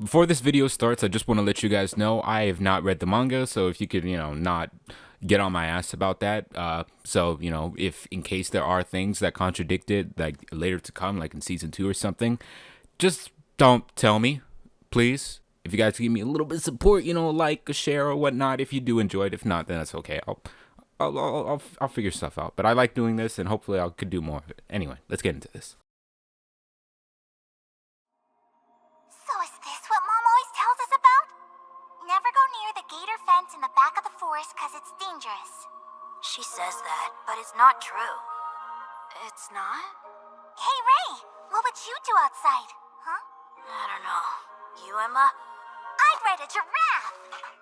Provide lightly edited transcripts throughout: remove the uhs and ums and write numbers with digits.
Before this video starts, I just want to let you guys know I have not read the manga, so if you could, not get on my ass about that. If in case there are things that contradict it, like later to come, like in season 2 or something, just don't tell me, please. If you guys give me a little bit of support, like a share or whatnot, if you do enjoy it. If not, then that's okay. I'll figure stuff out. But I like doing this, and hopefully I could do more of it. Anyway, let's get into this. So is this what Mom always tells us about? Never go near the gator fence in the back of the forest because it's dangerous. She says that, but it's not true. It's not? Hey, Ray, what would you do outside? Huh? I don't know. You, Emma? I'd ride a giraffe.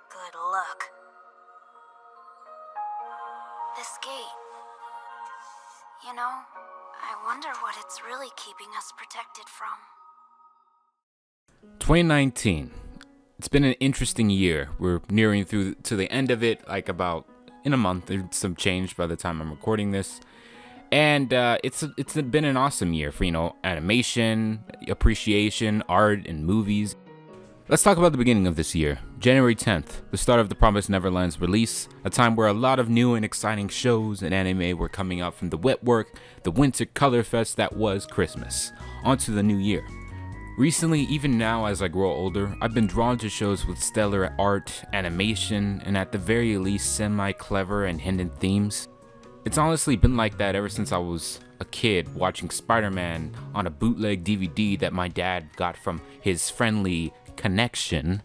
Good luck. This gate. I wonder what it's really keeping us protected from. 2019. It's been an interesting year. We're nearing to the end of it, like about in a month. There's some change by the time I'm recording this. And it's been an awesome year for, animation, appreciation, art, and movies. Let's talk about the beginning of this year. January 10th, the start of the Promised Neverland's release, a time where a lot of new and exciting shows and anime were coming out from the wet work, the winter color fest that was Christmas, onto the new year. Recently, even now as I grow older, I've been drawn to shows with stellar art, animation, and at the very least semi-clever and hidden themes. It's honestly been like that ever since I was a kid watching Spider-Man on a bootleg DVD that my dad got from his friendly connection.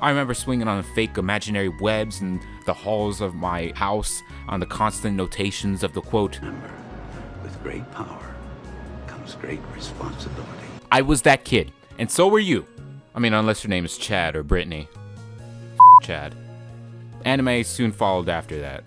I remember swinging on fake imaginary webs in the halls of my house on the constant notations of the quote, Remember, with great power comes great responsibility. I was that kid, and so were you. I mean, unless your name is Chad or Brittany. Chad. Anime soon followed after that.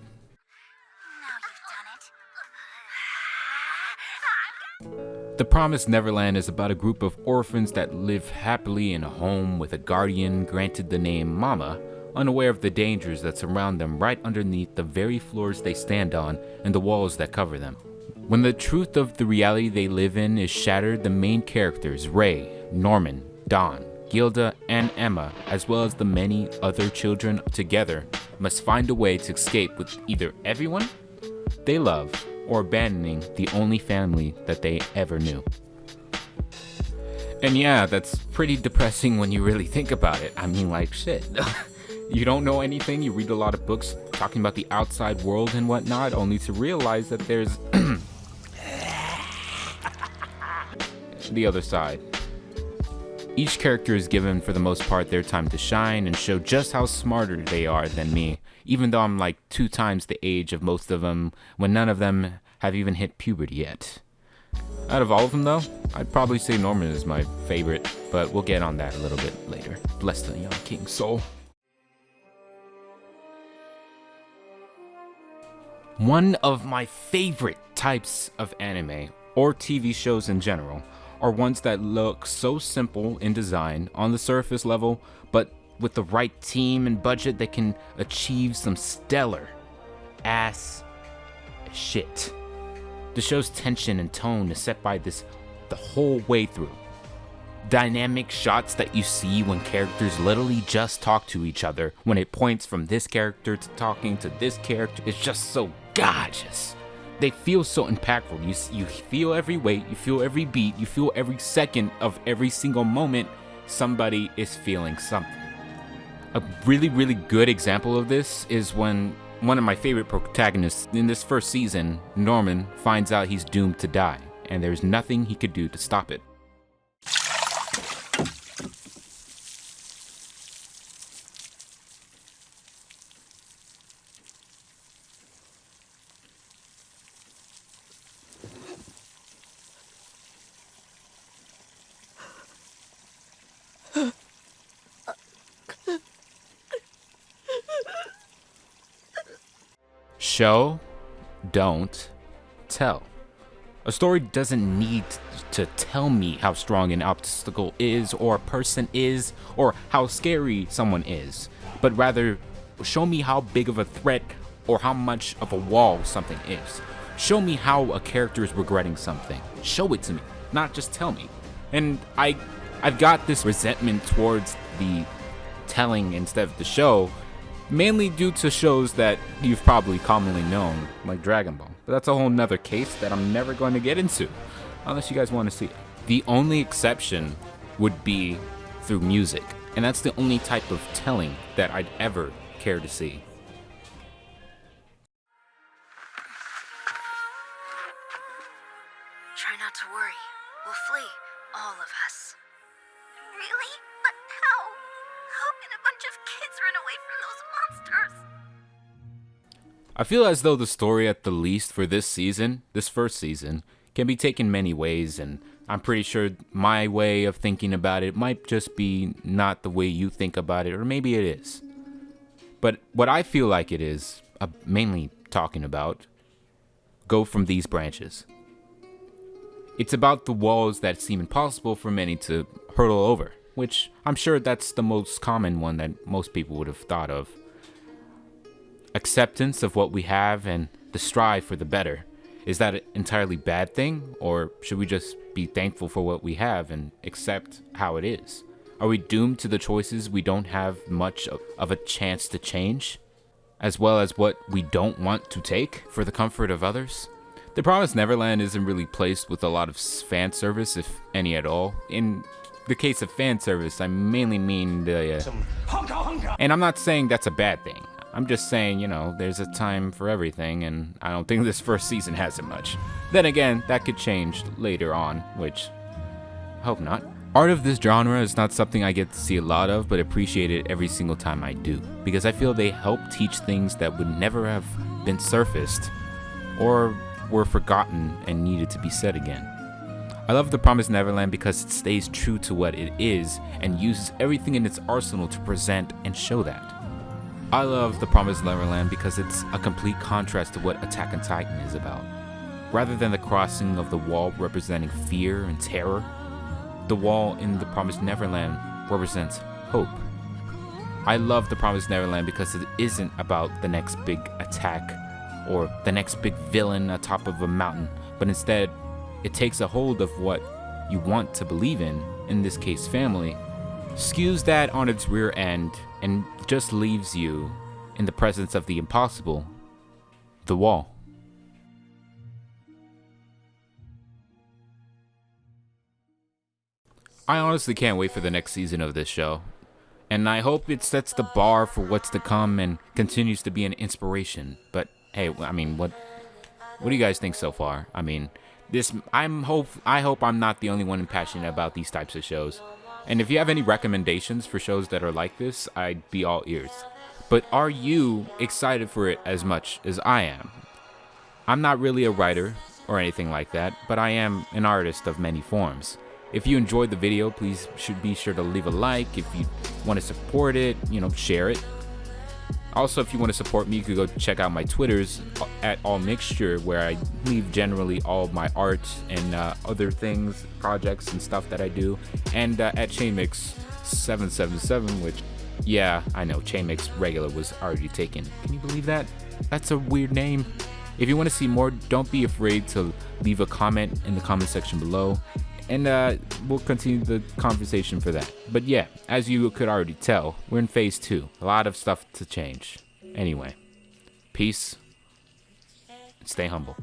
The Promised Neverland is about a group of orphans that live happily in a home with a guardian granted the name Mama, unaware of the dangers that surround them right underneath the very floors they stand on and the walls that cover them. When the truth of the reality they live in is shattered, the main characters, Ray, Norman, Dawn, Gilda, and Emma, as well as the many other children together, must find a way to escape with either everyone they love or abandoning the only family that they ever knew. And yeah, that's pretty depressing when you really think about it. I mean, like, shit. You don't know anything, you read a lot of books talking about the outside world and whatnot, only to realize that there's the other side. Each character is given, for the most part, their time to shine and show just how smarter they are than me, even though I'm like 2 times the age of most of them, when none of them have even hit puberty yet. Out of all of them though, I'd probably say Norman is my favorite, but we'll get on that a little bit later. Bless the young king's soul. One of my favorite types of anime, or TV shows in general, are ones that look so simple in design on the surface level, but with the right team and budget they can achieve some stellar ass shit. The show's tension and tone is set by this the whole way through. Dynamic shots that you see when characters literally just talk to each other, when it points from this character to talking to this character, is just so gorgeous. They feel so impactful. You feel every weight, you feel every beat, you feel every second of every single moment somebody is feeling something. A really, really good example of this is when one of my favorite protagonists in this first season, Norman, finds out he's doomed to die, and there's nothing he could do to stop it. Show, don't tell. A story doesn't need to tell me how strong an obstacle is, or a person is, or how scary someone is, but rather show me how big of a threat or how much of a wall something is. Show me how a character is regretting something. Show it to me, not just tell me. And I I've got this resentment towards the telling instead of the show, mainly due to shows that you've probably commonly known, like Dragon Ball. But that's a whole nother case that I'm never going to get into, unless you guys want to see it. The only exception would be through music, and that's the only type of telling that I'd ever care to see. Try not to worry. We'll flee, all of us. Really? But how? How can a bunch of kids run away from those monsters? I feel as though the story, at the least for this season, this first season, can be taken many ways, and I'm pretty sure my way of thinking about it might just be not the way you think about it, or maybe it is. But what I feel like it is, mainly talking about, go from these branches. It's about the walls that seem impossible for many to hurdle over, which I'm sure that's the most common one that most people would have thought of. Acceptance of what we have and the strive for the better. Is that an entirely bad thing, or should we just be thankful for what we have and accept how it is? Are we doomed to the choices we don't have much of a chance to change, as well as what we don't want to take for the comfort of others? The Promised Neverland isn't really placed with a lot of fan service, if any at all. In the case of fan service, I mainly mean the... And I'm not saying that's a bad thing. I'm just saying, you know, there's a time for everything, and I don't think this first season has it much. Then again, that could change later on, which I hope not. Art of this genre is not something I get to see a lot of, but appreciate it every single time I do, because I feel they help teach things that would never have been surfaced, or were forgotten and needed to be said again. I love The Promised Neverland because it stays true to what it is and uses everything in its arsenal to present and show that. I love The Promised Neverland because it's a complete contrast to what Attack on Titan is about. Rather than the crossing of the wall representing fear and terror, the wall in The Promised Neverland represents hope. I love The Promised Neverland because it isn't about the next big attack or the next big villain atop of a mountain, but instead, it takes a hold of what you want to believe in this case family, skews that on its rear end, and just leaves you in the presence of the impossible, the wall. I honestly can't wait for the next season of this show, and I hope it sets the bar for what's to come and continues to be an inspiration. But hey, I mean, what do you guys think so far? I mean, I hope I'm not the only one passionate about these types of shows. And if you have any recommendations for shows that are like this, I'd be all ears. But are you excited for it as much as I am? I'm not really a writer or anything like that, but I am an artist of many forms. If you enjoyed the video, please should be sure to leave a like. If you want to support it, share it. Also, if you want to support me, you could go check out my Twitters at AllMixture, where I leave generally all of my art and other things, projects and stuff that I do. And at Chainmix777, which, yeah, I know, Chainmix regular was already taken. Can you believe that? That's a weird name. If you want to see more, don't be afraid to leave a comment in the comment section below. And we'll continue the conversation for that. But yeah, as you could already tell, we're in phase 2. A lot of stuff to change. Anyway, peace and stay humble.